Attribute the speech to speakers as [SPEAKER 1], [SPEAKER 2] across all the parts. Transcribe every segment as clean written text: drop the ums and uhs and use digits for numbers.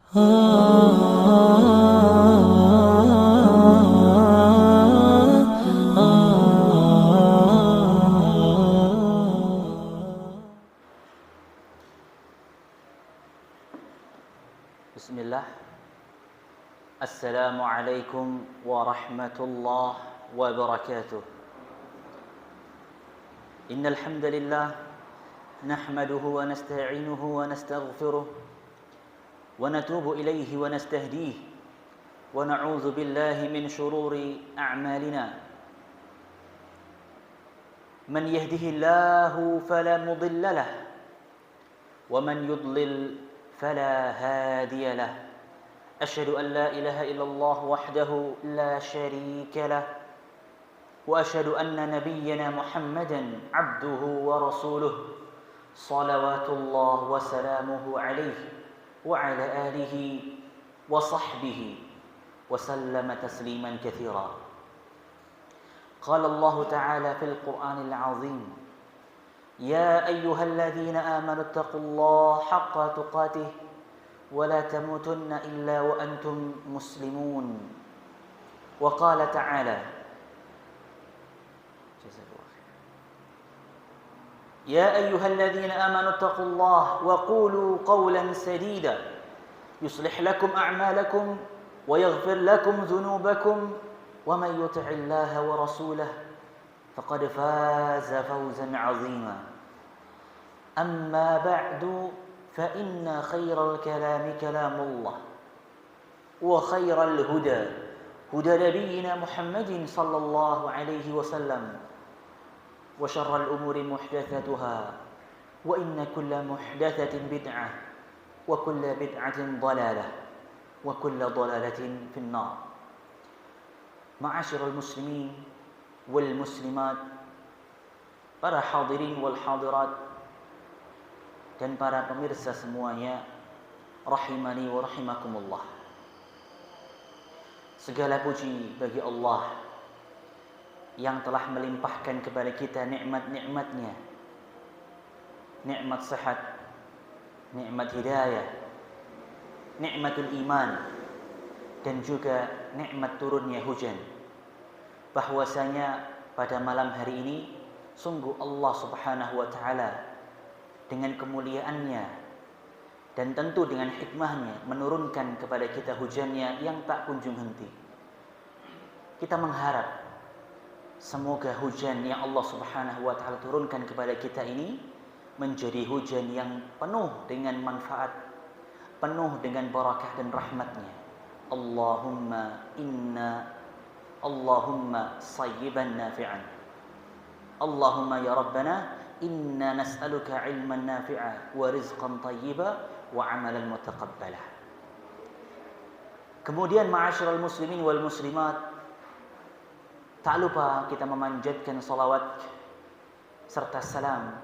[SPEAKER 1] Bismillah. Assalamualaikum warahmatullahi wabarakatuh. Innal hamdalillah nahmaduhu wa nasta'inuhu wa nastaghfiruh wa natubu ilayhi wa nastahdihi wa na'udzu billahi min shururi a'malina. Man yahdihillahu fala mudilla lahu wa man yudlil فلا هادي له أشهد أن لا إله إلا الله وحده لا شريك له وأشهد أن نبينا محمدا عبده ورسوله صلوات الله وسلامه عليه وعلى آله وصحبه وسلم تسليما كثيرا. قال الله تعالى في القرآن العظيم: يا أيها الذين آمنوا اتقوا الله حق تقاته ولا تموتن إلا وأنتم مسلمون. وقال تعالى: يا أيها الذين آمنوا اتقوا الله وقولوا قولا سديدا يصلح لكم أعمالكم ويغفر لكم ذنوبكم ومن يطع الله ورسوله فقد فاز فوزا عظيما. أما بعد فإن خير الكلام كلام الله وخير الهدى هدى نبينا محمد صلى الله عليه وسلم وشر الأمور محدثاتها وإن كل محدثة بدعة وكل بدعة ضلالة وكل ضلالة في النار. معاشر المسلمين wal muslimat, para hadirin wal hadirat, dan para pemirsa semuanya, rahimani wa rahimakumullah. Segala puji bagi Allah yang telah melimpahkan kepada kita nikmat-nikmatnya, nikmat sehat, nikmat hidayah, nikmatul iman, dan juga nikmat turunnya hujan. Bahwasanya pada malam hari ini sungguh Allah Subhanahu wa taala dengan kemuliaannya dan tentu dengan hikmahnya menurunkan kepada kita hujannya yang tak kunjung henti. Kita mengharap semoga hujan yang Allah Subhanahu wa taala turunkan kepada kita ini menjadi hujan yang penuh dengan manfaat, penuh dengan barakah dan rahmatnya. Allahumma sayyiban nafi'an. Allahumma ya Rabbana inna nas'aluka ilman nafi'a wa rizqan tayyiba wa amalan mutaqabbala. Kemudian ma'asyiral muslimin wal muslimat, tak lupa kita memanjatkan salawat serta salam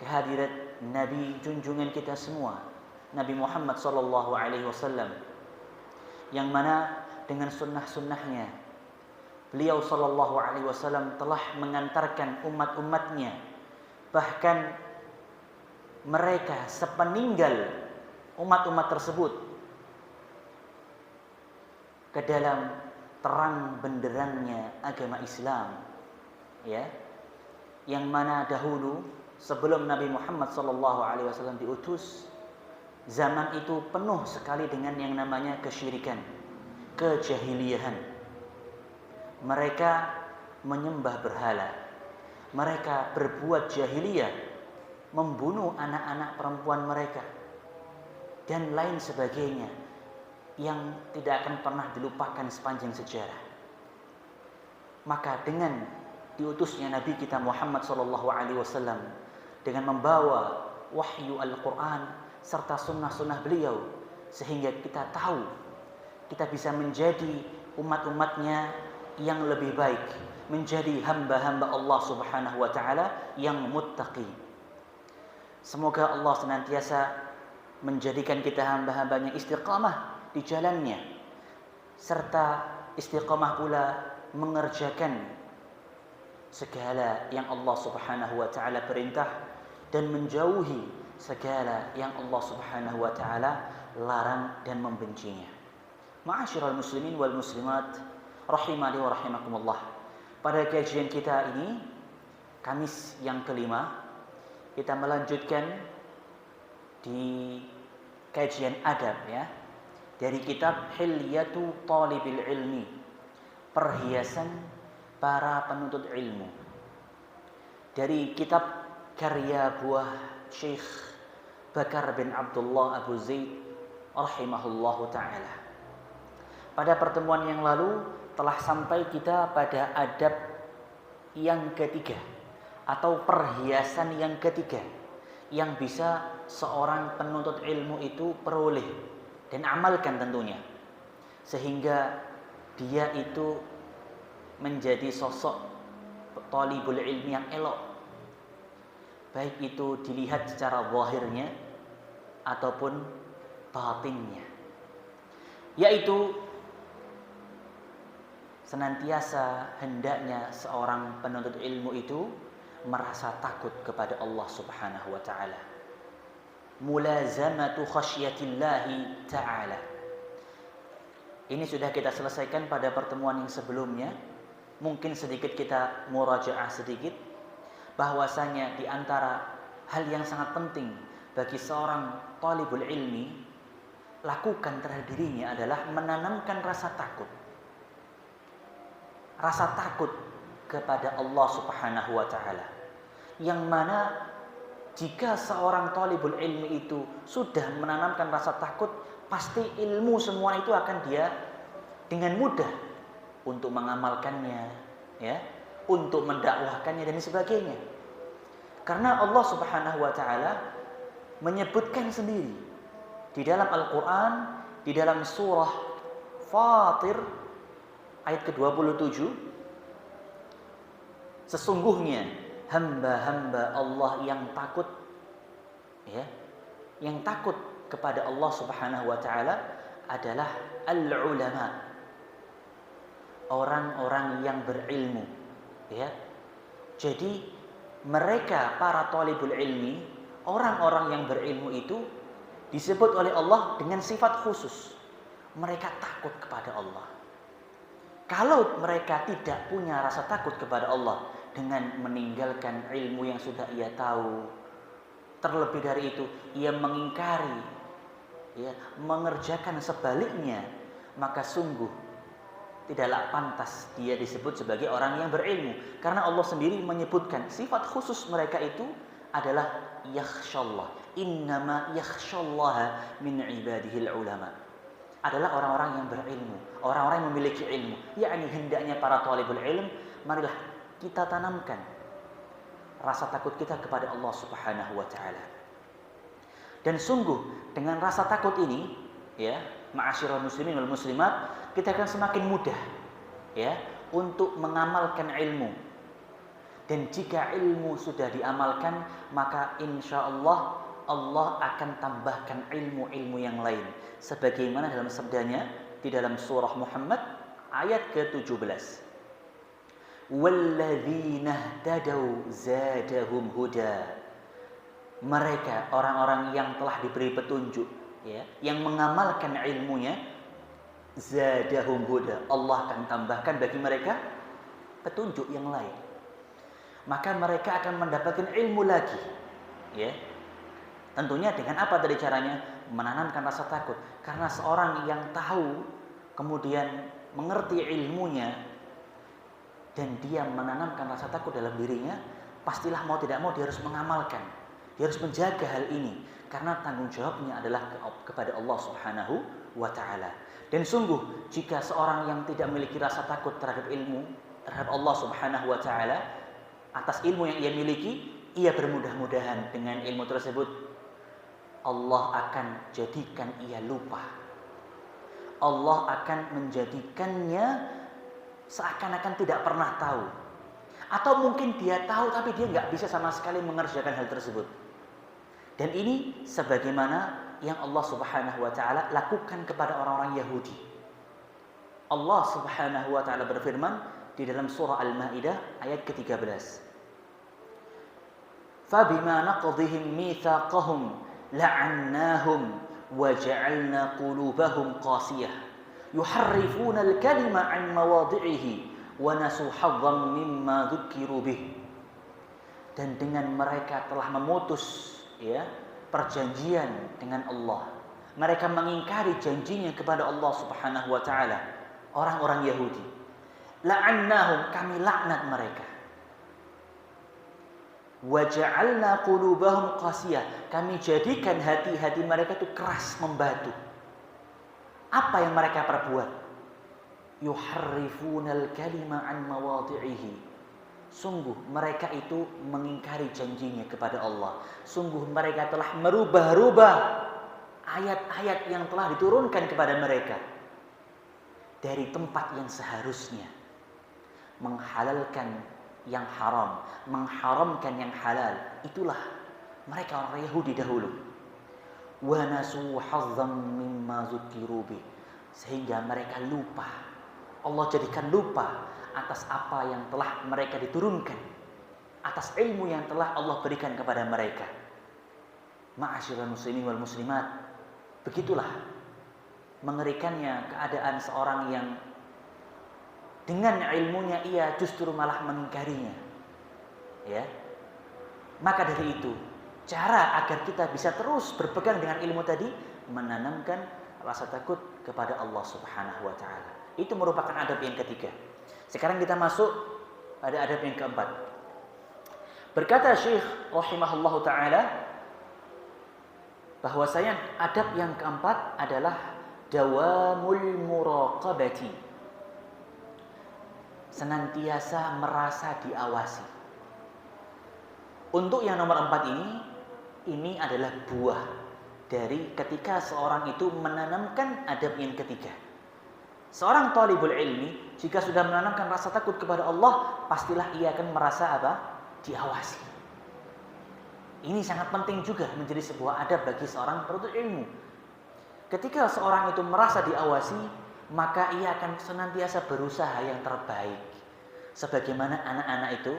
[SPEAKER 1] kehadirat Nabi junjungan kita semua, Nabi Muhammad sallallahu alaihi wasallam, yang mana dengan sunnah-sunnahnya beliau sallallahu alaihi wasallam telah mengantarkan umat-umatnya, bahkan mereka sepeninggal umat-umat tersebut, ke dalam terang benderangnya agama Islam, ya, yang mana dahulu sebelum Nabi Muhammad sallallahu alaihi wasallam diutus, zaman itu penuh sekali dengan yang namanya kesyirikan, kejahiliahan. Mereka menyembah berhala, mereka berbuat jahiliyah, membunuh anak-anak perempuan mereka, dan lain sebagainya yang tidak akan pernah dilupakan sepanjang sejarah. Maka dengan diutusnya Nabi kita Muhammad SAW dengan membawa wahyu Al-Quran serta sunnah-sunnah beliau, sehingga kita tahu kita bisa menjadi umat-umatnya yang lebih baik, menjadi hamba-hamba Allah Subhanahu wa taala yang muttaqi. Semoga Allah senantiasa menjadikan kita hamba-hambanya istiqamah di jalannya, serta istiqamah pula mengerjakan segala yang Allah Subhanahu wa taala perintah dan menjauhi segala yang Allah Subhanahu wa taala larang dan membencinya. Ma'asyiral muslimin wal muslimat rahimani wa rahimakumullah. Pada kajian kita ini, Kamis yang kelima, kita melanjutkan di kajian adab ya, dari kitab Hilyatu Thalibil Ilmi, perhiasan para penuntut ilmu, dari kitab karya buah Syekh Bakar bin Abdullah Abu Zaid rahimahullahu ta'ala. Pada pertemuan yang lalu telah sampai kita pada adab yang ketiga, atau perhiasan yang ketiga yang bisa seorang penuntut ilmu itu peroleh dan amalkan tentunya, sehingga dia itu menjadi sosok thalibul ilmi yang elok, baik itu dilihat secara zahirnya ataupun batinnya, yaitu senantiasa hendaknya seorang penuntut ilmu itu merasa takut kepada Allah Subhanahu wa taala. Mulazamatu khasyatillahi ta'ala. Ini sudah kita selesaikan pada pertemuan yang sebelumnya. Mungkin sedikit kita murajaah sedikit, bahwasanya di antara hal yang sangat penting bagi seorang thalibul ilmi lakukan terhadap dirinya adalah menanamkan rasa takut. Rasa takut kepada Allah Subhanahu wa taala. Yang mana jika seorang thalibul ilmi itu sudah menanamkan rasa takut, pasti ilmu semua itu akan dia dengan mudah untuk mengamalkannya, ya, untuk mendakwahkannya dan sebagainya. Karena Allah Subhanahu wa taala menyebutkan sendiri di dalam Al-Qur'an, di dalam surah Fatir ayat ke-27, sesungguhnya hamba-hamba Allah yang takut, ya, yang takut kepada Allah Subhanahu wa taala adalah al-ulama, orang-orang yang berilmu, ya. Jadi mereka para thalibul ilmi, orang-orang yang berilmu itu disebut oleh Allah dengan sifat khusus. Mereka takut kepada Allah. Kalau mereka tidak punya rasa takut kepada Allah dengan meninggalkan ilmu yang sudah ia tahu, terlebih dari itu ia mengingkari, ya, mengerjakan sebaliknya, maka sungguh tidaklah pantas dia disebut sebagai orang yang berilmu. Karena Allah sendiri menyebutkan sifat khusus mereka itu adalah yakhshallah. Innama yakhshallaha min ibadihil ulama. Adalah orang-orang yang berilmu, orang-orang yang memiliki ilmu. Yakni hendaknya para thalibul ilm, marilah kita tanamkan rasa takut kita kepada Allah Subhanahu wa taala. Dan sungguh dengan rasa takut ini, ya, ma'asyiral muslimin wal muslimat, kita akan semakin mudah, ya, untuk mengamalkan ilmu. Dan jika ilmu sudah diamalkan, maka insyaallah Allah akan tambahkan ilmu-ilmu yang lain, sebagaimana dalam sabdanya di dalam surah Muhammad ayat ke-17. Walladzina ihtadaw zadahum huda. Mereka orang-orang yang telah diberi petunjuk, ya, yang mengamalkan ilmunya, zadahum huda, Allah akan tambahkan bagi mereka petunjuk yang lain. Maka mereka akan mendapatkan ilmu lagi, ya. Tentunya dengan apa tadi caranya? Menanamkan rasa takut. Karena seorang yang tahu kemudian mengerti ilmunya dan dia menanamkan rasa takut dalam dirinya, pastilah mau tidak mau dia harus mengamalkan. Dia harus menjaga hal ini karena tanggung jawabnya adalah kepada Allah Subhanahu wa taala. Dan sungguh jika seorang yang tidak memiliki rasa takut terhadap ilmu, terhadap Allah Subhanahu wa taala, atas ilmu yang ia miliki, ia bermudah-mudahan dengan ilmu tersebut Allah akan jadikan ia lupa. Allah akan menjadikannya seakan-akan tidak pernah tahu. Atau mungkin dia tahu tapi dia nggak bisa sama sekali mengerjakan hal tersebut. Dan ini sebagaimana yang Allah Subhanahu wa taala lakukan kepada orang-orang Yahudi. Allah Subhanahu wa taala berfirman di dalam surah Al-Maidah ayat ke-13. Fabima naqdihim mitsaqahum la'annahum wa ja'alna qulubahum qasiyah yuharrifuna al-kalima 'an mawadhi'ihi wa nasu hazzan mimma dzukiru bih. Dan dengan mereka telah memutus ya perjanjian dengan Allah, mereka mengingkari janjinya kepada Allah Subhanahu wa taala, orang-orang Yahudi. La'annahum, kami laknat mereka. Wa ja'alna qulubahum qasiyah, kami jadikan hati-hati mereka itu keras membatu. Apa yang mereka perbuat? Yuharrifunal kalima an mawadhi'ihi. Sungguh mereka itu mengingkari janjinya kepada Allah. Sungguh mereka telah merubah-rubah ayat-ayat yang telah diturunkan kepada mereka dari tempat yang seharusnya, menghalalkan yang haram, mengharamkan yang halal. Itulah mereka orang Yahudi dahulu. Wa nasu hazzam mimma dzukiru bih, sehingga mereka lupa. Allah jadikan lupa atas apa yang telah mereka diturunkan, atas ilmu yang telah Allah berikan kepada mereka. Ma'asyiral muslimin wal muslimat, begitulah mengerikannya keadaan seorang yang dengan ilmunya ia justru malah mengingkarinya. Ya. Maka dari itu, cara agar kita bisa terus berpegang dengan ilmu tadi, menanamkan rasa takut kepada Allah Subhanahu wa taala. Itu merupakan adab yang ketiga. Sekarang kita masuk pada adab yang keempat. Berkata Syekh rahimahullahu taala bahwasanya adab yang keempat adalah dawamul muraqabati. Senantiasa merasa diawasi. Untuk yang nomor 4 ini adalah buah dari ketika seorang itu menanamkan adab yang ketiga. Seorang talibul ilmi jika sudah menanamkan rasa takut kepada Allah, pastilah ia akan merasa apa? Diawasi. Ini sangat penting juga menjadi sebuah adab bagi seorang penuntut ilmu. Ketika seorang itu merasa diawasi, maka ia akan senantiasa berusaha yang terbaik. Sebagaimana anak-anak itu,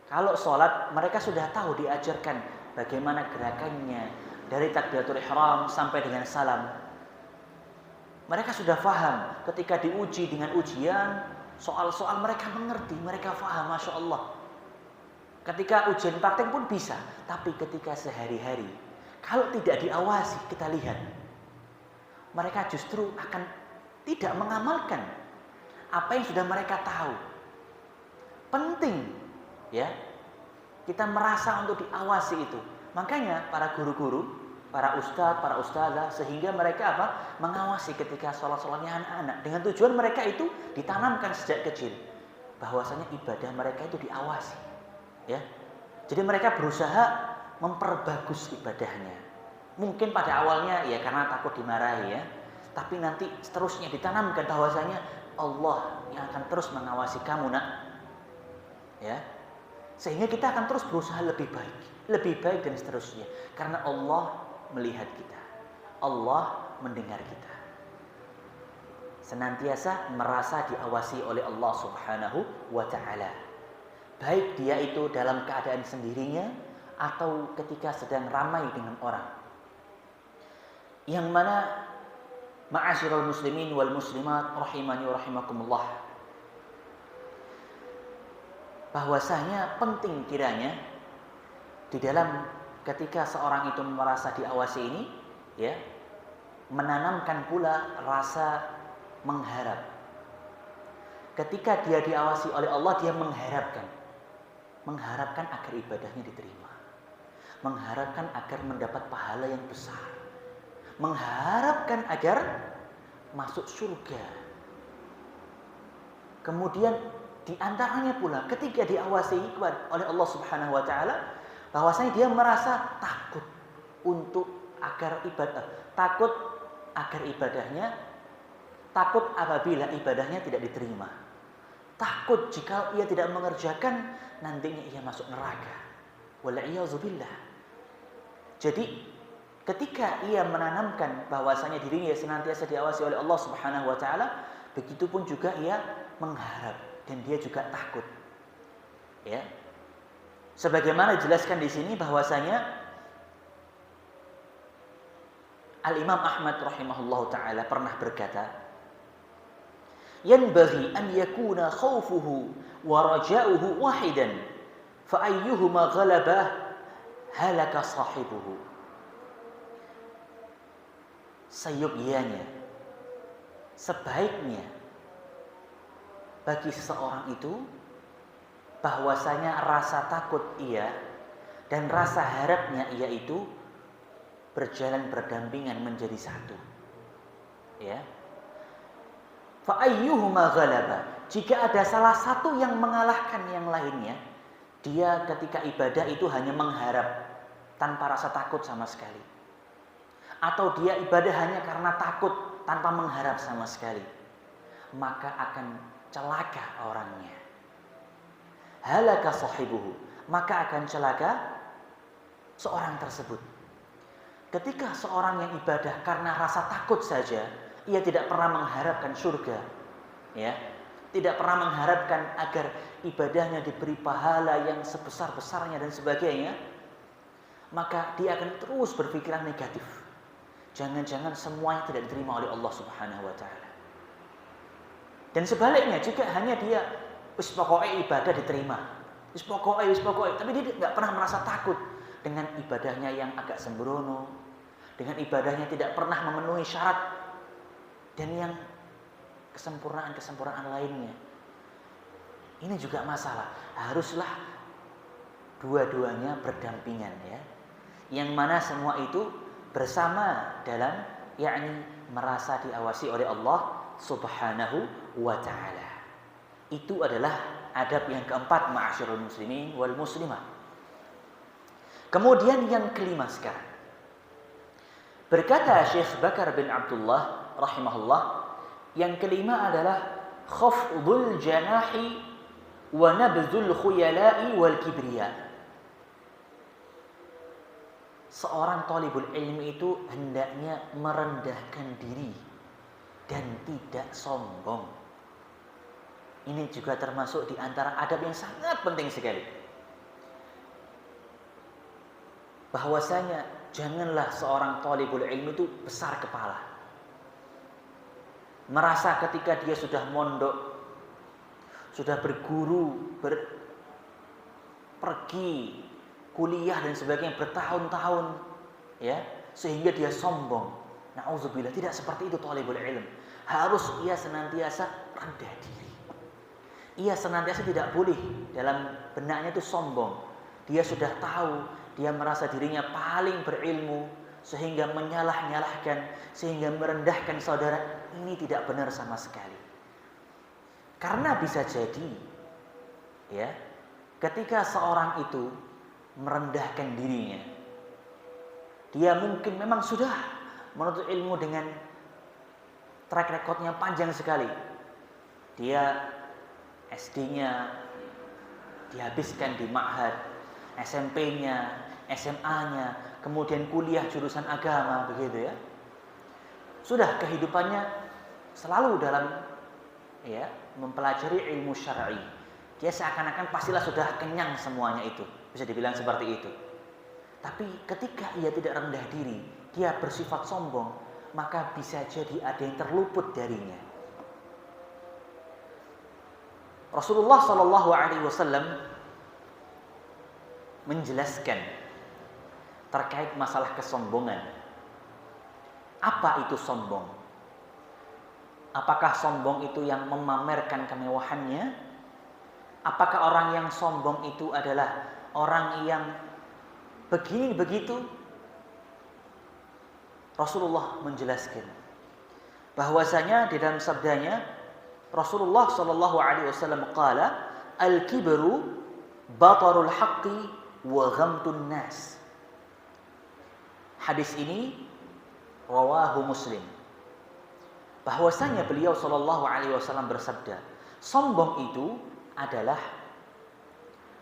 [SPEAKER 1] kalau sholat mereka sudah tahu, diajarkan bagaimana gerakannya dari takbiratul ihram sampai dengan salam. Mereka sudah faham. Ketika diuji dengan ujian, soal-soal mereka mengerti, mereka faham, Masya Allah. Ketika ujian praktek pun bisa. Tapi ketika sehari-hari, kalau tidak diawasi, kita lihat, mereka justru akan tidak mengamalkan apa yang sudah mereka tahu. Penting ya, kita merasa untuk diawasi itu. Makanya para guru-guru, para ustadz, para ustadzah, sehingga mereka apa? Mengawasi ketika sholat-sholatnya anak-anak. Dengan tujuan mereka itu ditanamkan sejak kecil, bahwasanya ibadah mereka itu diawasi. Ya, jadi mereka berusaha memperbagus ibadahnya. Mungkin pada awalnya ya karena takut dimarahi ya, tapi nanti seterusnya ditanamkan bahwasanya Allah yang akan terus mengawasi kamu nak. Ya, sehingga kita akan terus berusaha lebih baik dan seterusnya. Karena Allah melihat kita, Allah mendengar kita. Senantiasa merasa diawasi oleh Allah Subhanahu wa ta'ala. Baik dia itu dalam keadaan sendirinya atau ketika sedang ramai dengan orang. Yang mana ma'asyiral muslimin wal muslimat rahimani wa rahimakumullah, bahwasanya penting kiranya di dalam ketika seorang itu merasa diawasi ini ya, menanamkan pula rasa mengharap. Ketika dia diawasi oleh Allah, dia mengharapkan agar ibadahnya diterima, mengharapkan agar mendapat pahala yang besar, mengharapkan agar masuk surga. Kemudian di antaranya pula ketika diawasi oleh Allah Subhanahu wa taala, bahwasanya dia merasa takut agar ibadahnya, takut apabila ibadahnya tidak diterima, takut jika ia tidak mengerjakan nantinya ia masuk neraka. Wal'iyadzubillah. Jadi ketika ia menanamkan bahwasanya dirinya senantiasa diawasi oleh Allah Subhanahu wa taala, begitupun juga ia mengharap dan dia juga takut. Ya. Sebagaimana dijelaskan di sini bahwasanya Al-Imam Ahmad rahimahullahu ta'ala pernah berkata, yanbaghi an yakuna khawfuhu wa raja'uhu wahidan, fa ayyuhuma ghalabah halaka sahibuhu. Seyogyanya, sebaiknya bagi seseorang itu bahwasanya rasa takut ia dan rasa harapnya ia itu berjalan berdampingan menjadi satu. Ya. Fa ayyuhuma ghalaba, jika ada salah satu yang mengalahkan yang lainnya, dia ketika ibadah itu hanya mengharap tanpa rasa takut sama sekali. Atau dia ibadah hanya karena takut tanpa mengharap sama sekali, maka akan celaka orangnya. Halaka sahibuhu, maka akan celaka seorang tersebut. Ketika seorang yang ibadah karena rasa takut saja, ia tidak pernah mengharapkan surga, ya, tidak pernah mengharapkan agar ibadahnya diberi pahala yang sebesar-besarnya dan sebagainya, maka dia akan terus berpikiran negatif. Jangan-jangan semuanya tidak diterima oleh Allah Subhanahu wa taala. Dan sebaliknya, jika hanya dia wis pokoke ibadah diterima, wis pokoke, tapi dia tidak pernah merasa takut dengan ibadahnya yang agak sembrono, dengan ibadahnya tidak pernah memenuhi syarat dan yang kesempurnaan lainnya. Ini juga masalah. Haruslah dua-duanya berdampingan, ya. Yang mana semua itu bersama dalam yakni merasa diawasi oleh Allah Subhanahu wa taala. Itu adalah adab yang keempat, ma'asyiral muslimin wal muslimat. Kemudian yang kelima sekarang. Berkata Syekh Bakar bin Abdullah rahimahullah, yang kelima adalah khafdul janahi wa nabzul khuyala'i wal kibriya. Seorang thalibul ilmi itu hendaknya merendahkan diri dan tidak sombong. Ini juga termasuk di antara adab yang sangat penting sekali. Bahwasanya janganlah seorang thalibul ilmi itu besar kepala. Merasa ketika dia sudah mondok, sudah berguru, pergi kuliah dan sebagainya bertahun-tahun, ya, sehingga dia sombong. Nauzubillah, tidak seperti itu thalibul ilm. Harus ia senantiasa rendah diri. Ia senantiasa tidak boleh dalam benaknya itu sombong. Dia sudah tahu, dia merasa dirinya paling berilmu, sehingga menyalah-nyalahkan, sehingga merendahkan saudara. Ini tidak benar sama sekali. Karena bisa jadi, ya, ketika seorang itu merendahkan dirinya, dia mungkin memang sudah menuntut ilmu dengan track recordnya panjang sekali. Dia SD-nya dihabiskan di ma'had, SMP-nya, SMA-nya, kemudian kuliah jurusan agama, begitu ya. Sudah kehidupannya selalu dalam, ya, mempelajari ilmu syar'i. Dia seakan-akan pastilah sudah kenyang semuanya itu. Bisa dibilang seperti itu. Tapi ketika ia tidak rendah diri, dia bersifat sombong, maka bisa jadi ada yang terluput darinya. Rasulullah Shallallahu Alaihi Wasallam menjelaskan terkait masalah kesombongan. Apa itu sombong? Apakah sombong itu yang memamerkan kemewahannya? Apakah orang yang sombong itu adalah orang yang begini begitu? Rasulullah menjelaskan bahwasanya di dalam sabdanya Rasulullah sallallahu alaihi wasallam qala al-kibru batarul haqqi wa ghamtun nas. Hadis ini rawahu Muslim. Bahwasanya beliau sallallahu alaihi wasallam bersabda, sombong itu adalah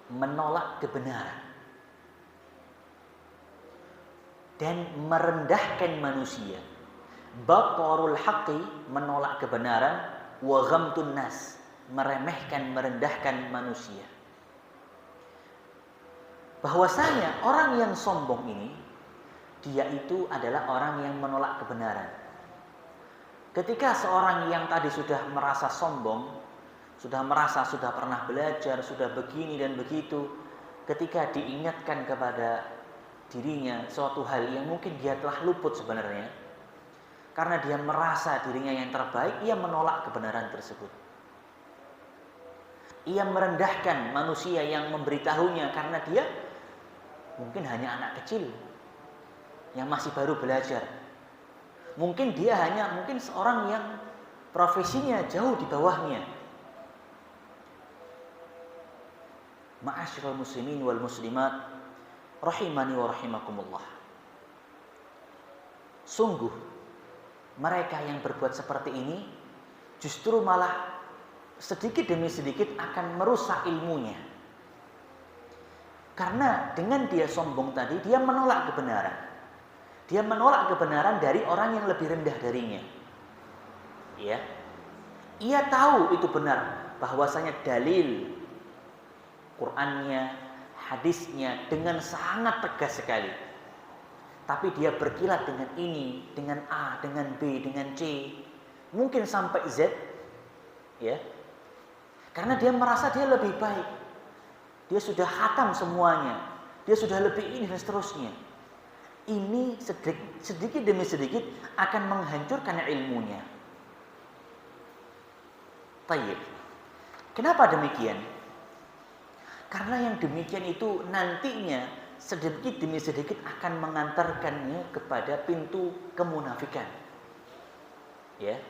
[SPEAKER 1] menolak kebenaran dan merendahkan manusia. Batarul haqqi, menolak kebenaran, wa ghamtun nas, meremehkan, merendahkan manusia. Bahwasanya orang yang sombong ini dia itu adalah orang yang menolak kebenaran. Ketika seorang yang tadi sudah merasa sombong, sudah merasa sudah pernah belajar, sudah begini dan begitu, ketika diingatkan kepada dirinya suatu hal yang mungkin dia telah luput sebenarnya, karena dia merasa dirinya yang terbaik, ia menolak kebenaran tersebut. Ia merendahkan manusia yang memberitahunya karena dia mungkin hanya anak kecil yang masih baru belajar. Mungkin dia hanya seorang yang profesinya jauh di bawahnya. Ma'asyiral muslimin wal muslimat rahimani wa rahimakumullah. Sungguh mereka yang berbuat seperti ini justru malah sedikit demi sedikit akan merusak ilmunya. Karena dengan dia sombong tadi, dia menolak kebenaran. Dia menolak kebenaran dari orang yang lebih rendah darinya. Ya. Ia tahu itu benar, bahwasanya dalil Qur'annya, hadisnya dengan sangat tegas sekali. Tapi dia berkilat dengan ini, dengan A, dengan B, dengan C, mungkin sampai Z, ya. Karena dia merasa dia lebih baik. Dia sudah khatam semuanya. Dia sudah lebih ini dan seterusnya. Ini sedikit demi sedikit akan menghancurkan ilmunya. Tayyib. Kenapa demikian? Karena yang demikian itu nantinya sedikit demi sedikit akan mengantarkannya kepada pintu kemunafikan. Ya.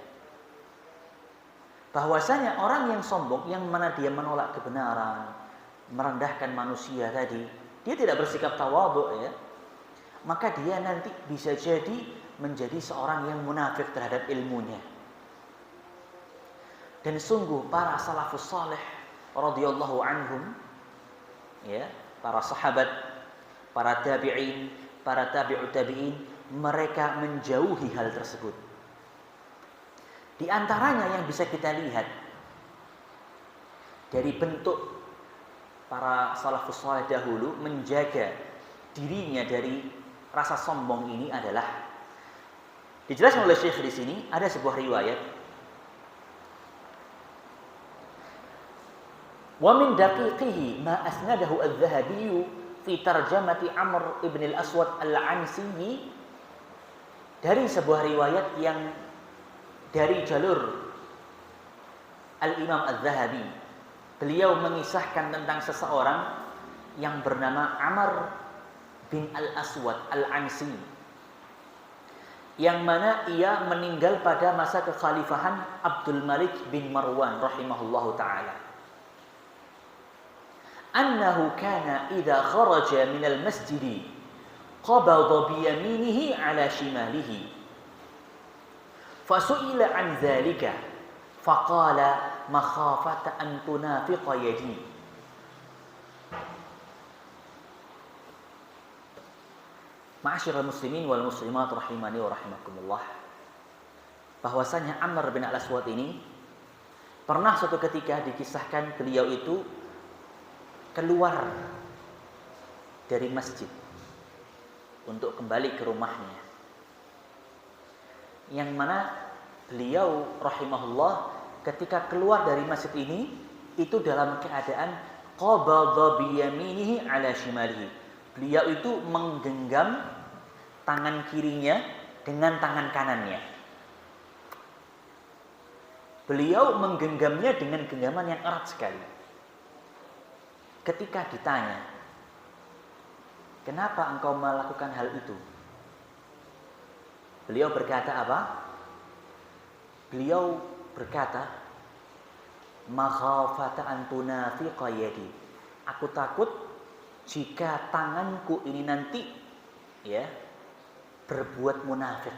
[SPEAKER 1] Bahwasanya orang yang sombong, yang mana dia menolak kebenaran, merendahkan manusia tadi, dia tidak bersikap tawadhu, ya, maka dia nanti bisa jadi menjadi seorang yang munafik terhadap ilmunya. Dan sungguh para salafus saleh radhiyallahu anhum, ya, para sahabat, para tabi'in, para tabi'ut tabi'in, mereka menjauhi hal tersebut. Di antaranya yang bisa kita lihat dari bentuk para salafus saleh dahulu menjaga dirinya dari rasa sombong ini adalah dijelaskan oleh Syekh di sini. Ada sebuah riwayat, wa min daqiqihi ma asnadahu adz-Dzahabi fi tarjamati Amr ibn al-Aswad al-Ansi, dari sebuah riwayat yang dari jalur Al-Imam Adz-Dzahabi. Beliau mengisahkan tentang seseorang yang bernama Amr bin al-Aswad al-Ansi, yang mana ia meninggal pada masa kekhalifahan Abdul Malik bin Marwan rahimahullahu ta'ala. Annahu kana idza kharaja min al-masjid qabada bi yaminihi ala shimalihi fasu'ila an dzalika faqala makhafata an tunafiqa yadi. Ma'asyiral muslimin wal muslimat rahimani wa rahimakumullah. Bahwasanya Amr bin al-Aswad ini pernah suatu ketika dikisahkan beliau itu keluar dari masjid untuk kembali ke rumahnya, yang mana beliau rahimahullah ketika keluar dari masjid ini itu dalam keadaan qabadha bi yaminihi ala shimalihi. Beliau itu menggenggam tangan kirinya dengan tangan kanannya. Beliau menggenggamnya dengan genggaman yang erat sekali. Ketika ditanya, "Kenapa engkau melakukan hal itu?" Beliau berkata apa? Beliau berkata, "Makhafata an tunafiqa yadi." Aku takut jika tanganku ini nanti, ya, berbuat munafik.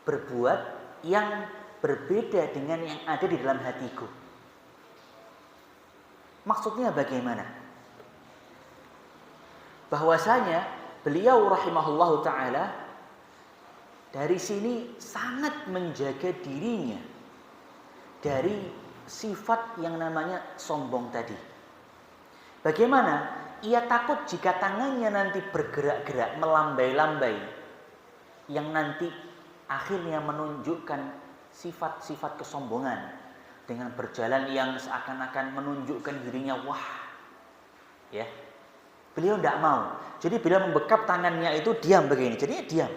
[SPEAKER 1] Berbuat yang berbeda dengan yang ada di dalam hatiku. Maksudnya bagaimana? Bahwasanya beliau rahimahullahu ta'ala dari sini sangat menjaga dirinya dari sifat yang namanya sombong tadi. Bagaimana? ia takut jika tangannya nanti bergerak-gerak, melambai-lambai, yang nanti akhirnya menunjukkan sifat-sifat kesombongan dengan berjalan yang seakan-akan menunjukkan dirinya wah. Ya. Beliau tidak mau. Jadi beliau membekap tangannya itu diam begini. Jadi diam.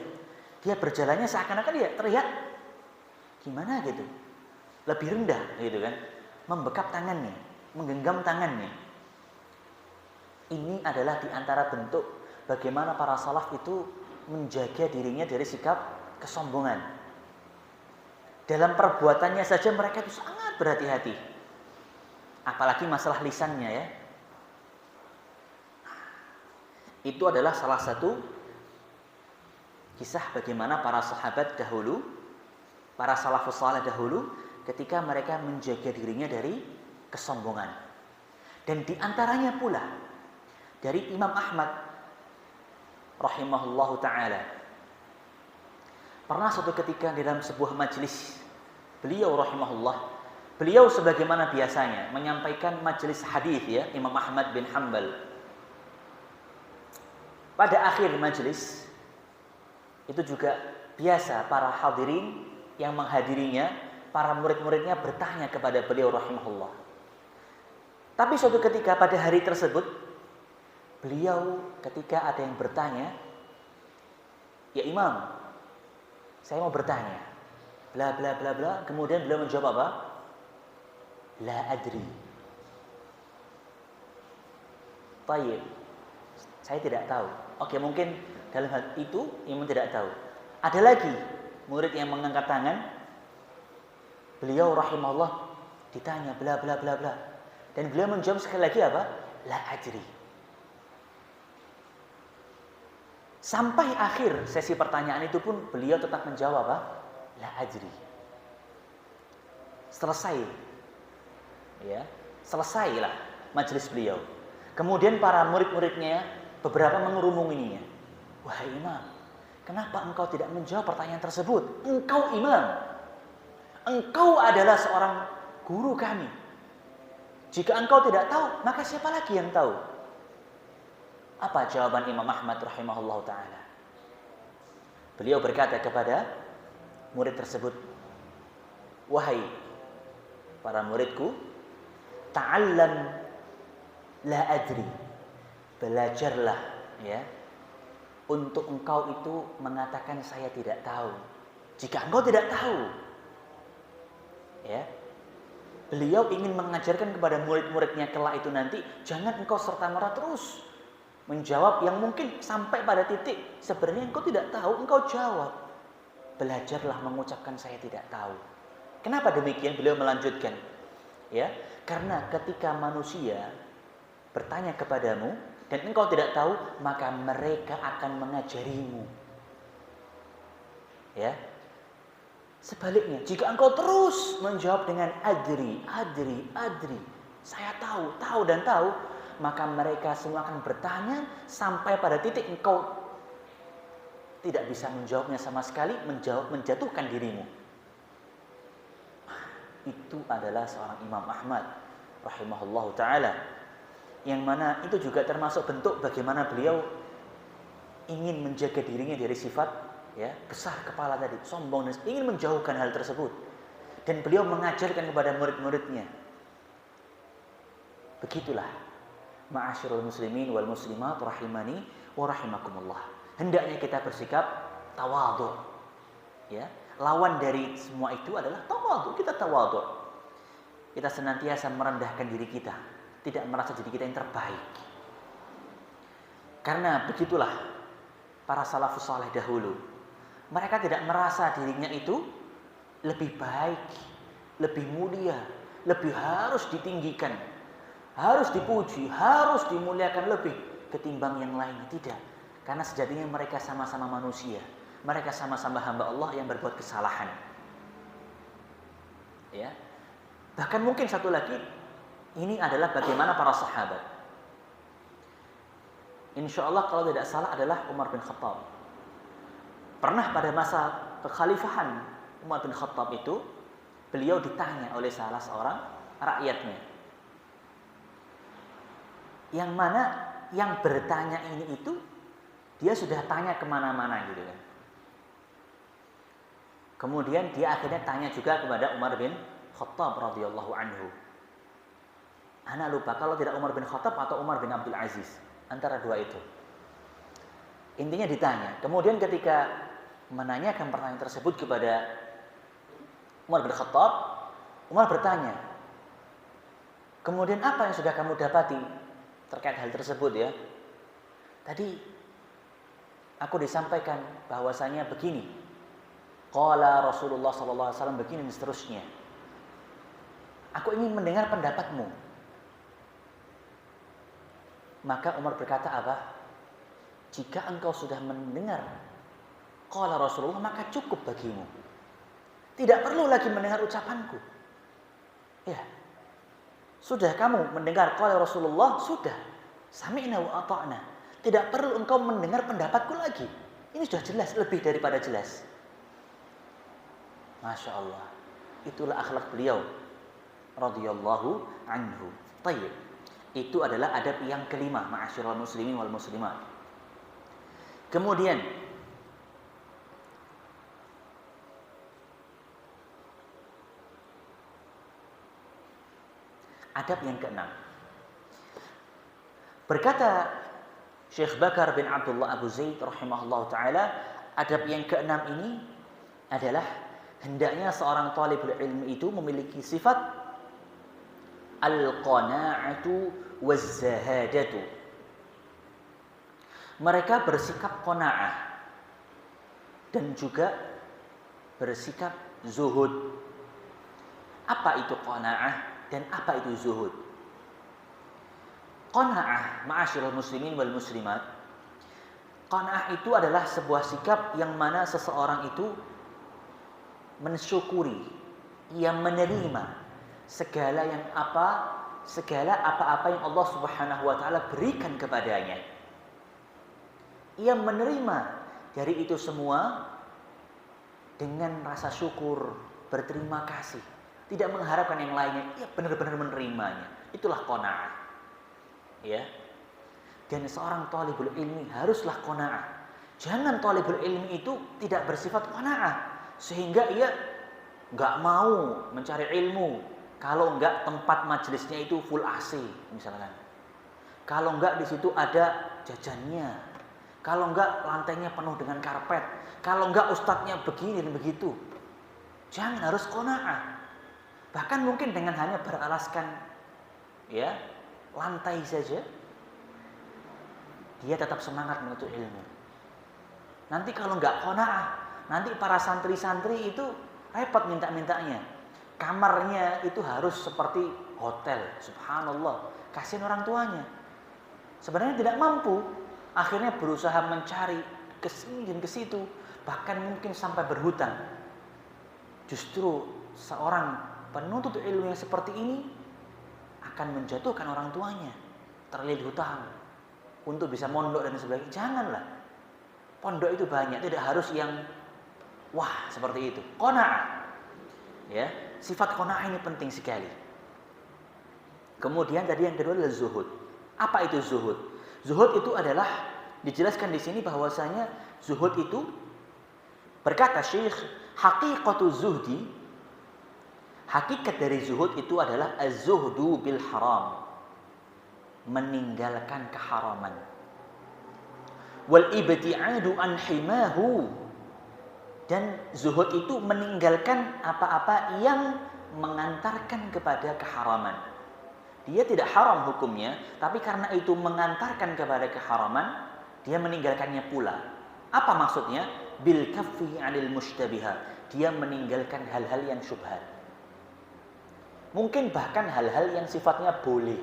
[SPEAKER 1] Dia berjalannya seakan-akan dia terlihat gimana gitu. Lebih rendah gitu kan. Membekap tangannya, menggenggam tangannya. Ini adalah di antara bentuk bagaimana para salaf itu menjaga dirinya dari sikap kesombongan. Dalam perbuatannya saja mereka itu sangat berhati-hati. Apalagi masalah lisannya ya. Itu adalah salah satu kisah bagaimana para sahabat dahulu, para salafus saleh dahulu ketika mereka menjaga dirinya dari kesombongan. Dan di antaranya pula dari Imam Ahmad rahimahullahu taala. Pernah suatu ketika di dalam sebuah majelis, beliau rahimahullah, beliau sebagaimana biasanya menyampaikan majelis hadis ya, Imam Ahmad bin Hanbal. Pada akhir majelis itu juga biasa para hadirin yang menghadirinya, para murid-muridnya bertanya kepada beliau rahimahullah. Tapi suatu ketika pada hari tersebut, beliau ketika ada yang bertanya, ya Imam, saya mau bertanya, bla bla bla bla. Kemudian beliau menjawab apa? La adri. Tayyib, saya tidak tahu. Oke, mungkin dalam hal itu Imam tidak tahu. Ada lagi murid yang mengangkat tangan. Beliau rahimahullah ditanya bla bla bla bla. Dan beliau menjawab sekali lagi apa? La adri. Sampai akhir sesi pertanyaan itu pun beliau tetap menjawab apa? La adri. Selesai. Ya, selesailah majelis beliau. Kemudian para murid-muridnya beberapa mengerumuninya. Wahai Imam, kenapa engkau tidak menjawab pertanyaan tersebut? Engkau Imam. Engkau adalah seorang guru kami. Jika engkau tidak tahu, maka siapa lagi yang tahu? Apa jawaban Imam Ahmad rahimahullah ta'ala? Beliau berkata kepada murid tersebut, wahai para muridku, ta'allam la adri. Belajarlah ya, untuk engkau itu mengatakan saya tidak tahu. Jika engkau tidak tahu, ya, beliau ingin mengajarkan kepada murid-muridnya kelak itu nanti, jangan engkau serta-merta terus menjawab yang mungkin sampai pada titik sebenarnya engkau tidak tahu, engkau jawab. Belajarlah mengucapkan saya tidak tahu. Kenapa demikian? Beliau melanjutkan, ya, karena ketika manusia bertanya kepadamu dan engkau tidak tahu, maka mereka akan mengajarimu. Ya. Sebaliknya, jika engkau terus menjawab dengan adri, saya tahu dan tahu, maka mereka semua akan bertanya sampai pada titik engkau tidak bisa menjawabnya sama sekali, menjatuhkan dirimu. Itu adalah seorang Imam Ahmad rahimahullahu ta'ala, yang mana itu juga termasuk bentuk bagaimana beliau ingin menjaga dirinya dari sifat ya besar kepala tadi, sombong, dan ingin menjauhkan hal tersebut. Dan beliau mengajarkan kepada murid-muridnya. Begitulah ma'asyiral muslimin wal muslimat rahimani wa rahimakumullah. Hendaknya kita bersikap tawadhu. Ya, lawan dari semua itu adalah tawadhu. Kita tawadhu. Kita senantiasa merendahkan diri kita, tidak merasa diri kita yang terbaik. Karena begitulah para salafus saleh dahulu. Mereka tidak merasa dirinya itu lebih baik, lebih mulia, lebih harus ditinggikan, harus dipuji, harus dimuliakan lebih ketimbang yang lainnya. Tidak. Karena sejatinya mereka sama-sama manusia. Mereka sama-sama hamba Allah yang berbuat kesalahan. Ya. Bahkan mungkin satu lagi, ini adalah bagaimana para sahabat. Insya Allah kalau tidak salah adalah Umar bin Khattab. Pernah pada masa kekhalifahan Umar bin Khattab itu, beliau ditanya oleh salah seorang rakyatnya, yang mana yang bertanya ini itu dia sudah tanya kemana-mana gitu kan. Kemudian dia akhirnya tanya juga kepada Umar bin Khattab radhiyallahu anhu. Ana lupa kalau tidak Umar bin Khattab atau Umar bin Abdul Aziz, antara dua itu. Intinya ditanya. Kemudian ketika menanyakan pertanyaan tersebut kepada Umar bin Khattab, Umar bertanya, kemudian apa yang sudah kamu dapati terkait hal tersebut ya? Tadi aku disampaikan bahwasanya begini. Qala Rasulullah sallallahu alaihi wasallam begini dan seterusnya. Aku ingin mendengar pendapatmu. Maka Umar berkata apa? Jika engkau sudah mendengar qala Rasulullah maka cukup bagimu. Tidak perlu lagi mendengar ucapanku. Ya. Sudah kamu mendengar qala Rasulullah, sudah. Sami'na wa ata'na. Tidak perlu engkau mendengar pendapatku lagi. Ini sudah jelas, lebih daripada jelas. Masya Allah. Itulah akhlak beliau radhiyallahu anhu. Tayyib. Itu adalah adab yang kelima, ma'asyiral muslimin wal muslimat. Kemudian adab yang keenam. Berkata Syekh Bakar bin Abdullah Abu Zaid rahimahullah ta'ala, adab yang keenam ini adalah hendaknya seorang talibul ilmi itu memiliki sifat al-qana'atu waz-zahadatu. Mereka bersikap qana'ah dan juga bersikap zuhud. Apa itu qana'ah dan apa itu zuhud? Qana'ah, ma'asyiral muslimin wal muslimat. Qana'ah itu adalah sebuah sikap yang mana seseorang itu mensyukuri, ia menerima segala apa-apa yang Allah Subhanahu wa taala berikan kepadanya. Ia menerima dari itu semua dengan rasa syukur, berterima kasih, tidak mengharapkan yang lainnya. Ia benar-benar menerimanya. Itulah qanaah. Ya. Dan seorang talibul ilmi haruslah qanaah. Jangan talibul ilmi itu tidak bersifat qanaah sehingga ia enggak mau mencari ilmu kalau enggak tempat majelisnya itu full AC misalkan. Kalau enggak di situ ada jajannya. Kalau enggak lantainya penuh dengan karpet. Kalau enggak ustadznya begini dan begitu. Jangan, harus qanaah. Bahkan mungkin dengan hanya beralaskan ya lantai saja, dia tetap semangat menuntut ilmu. Nanti kalau enggak qanaah, nanti para santri-santri itu repot minta-mintanya. Kamarnya itu harus seperti hotel. Subhanallah. Kasihan orang tuanya. Sebenarnya tidak mampu. Akhirnya berusaha mencari ke sini dan ke situ, bahkan mungkin sampai berhutang. Justru seorang penuntut ilmu yang seperti ini akan menjatuhkan orang tuanya, terlilit hutang untuk bisa mondok dan sebagainya. Janganlah. Pondok itu banyak, tidak harus yang wah seperti itu. Qanaah. Ya, sifat qanaah ini penting sekali. Kemudian tadi yang kedua adalah zuhud. Apa itu zuhud? Zuhud itu adalah dijelaskan di sini bahwasanya zuhud itu berkata Syekh, haqiqatu zuhdi, hakikat dari zuhud itu adalah az-zuhdu bil haram, meninggalkan keharaman, wal ibti'adu an himahu, dan zuhud itu meninggalkan apa-apa yang mengantarkan kepada keharaman. Dia tidak haram hukumnya, tapi karena itu mengantarkan kepada keharaman, dia meninggalkannya pula. Apa maksudnya? Bil kaffi 'anil mushtabihat. Dia meninggalkan hal-hal yang syubhat. Mungkin bahkan hal-hal yang sifatnya boleh.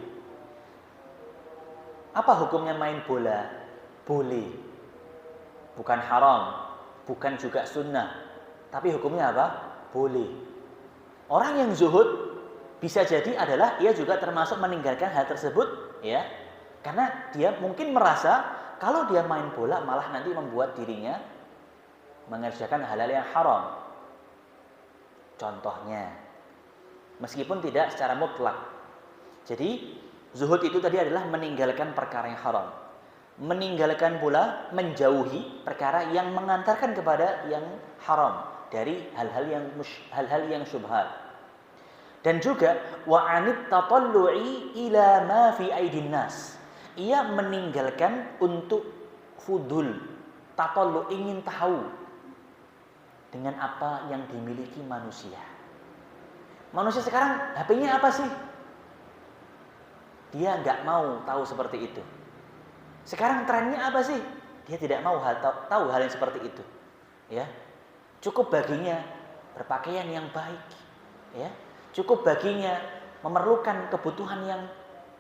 [SPEAKER 1] Apa hukumnya main bola? Boleh. Bukan haram, bukan juga sunnah. Tapi hukumnya apa? Boleh. Orang yang zuhud bisa jadi adalah ia juga termasuk meninggalkan hal tersebut, ya, karena dia mungkin merasa kalau dia main bola malah nanti membuat dirinya mengerjakan hal-hal yang haram. Contohnya, meskipun tidak secara mutlak. Jadi Zuhud itu tadi adalah meninggalkan perkara yang haram. Meninggalkan pula, menjauhi perkara yang mengantarkan kepada yang haram dari hal-hal yang syubhat. Dan juga wa anit tatallu'i ila ma fi aidin nas. Ia meninggalkan untuk fudul, tatallu, ingin tahu dengan apa yang dimiliki manusia. Manusia sekarang HP-nya apa sih? Dia nggak mau tahu seperti itu. Sekarang trennya apa sih? Dia tidak mau tahu hal yang seperti itu. Ya, cukup baginya berpakaian yang baik. Ya, cukup baginya memerlukan kebutuhan yang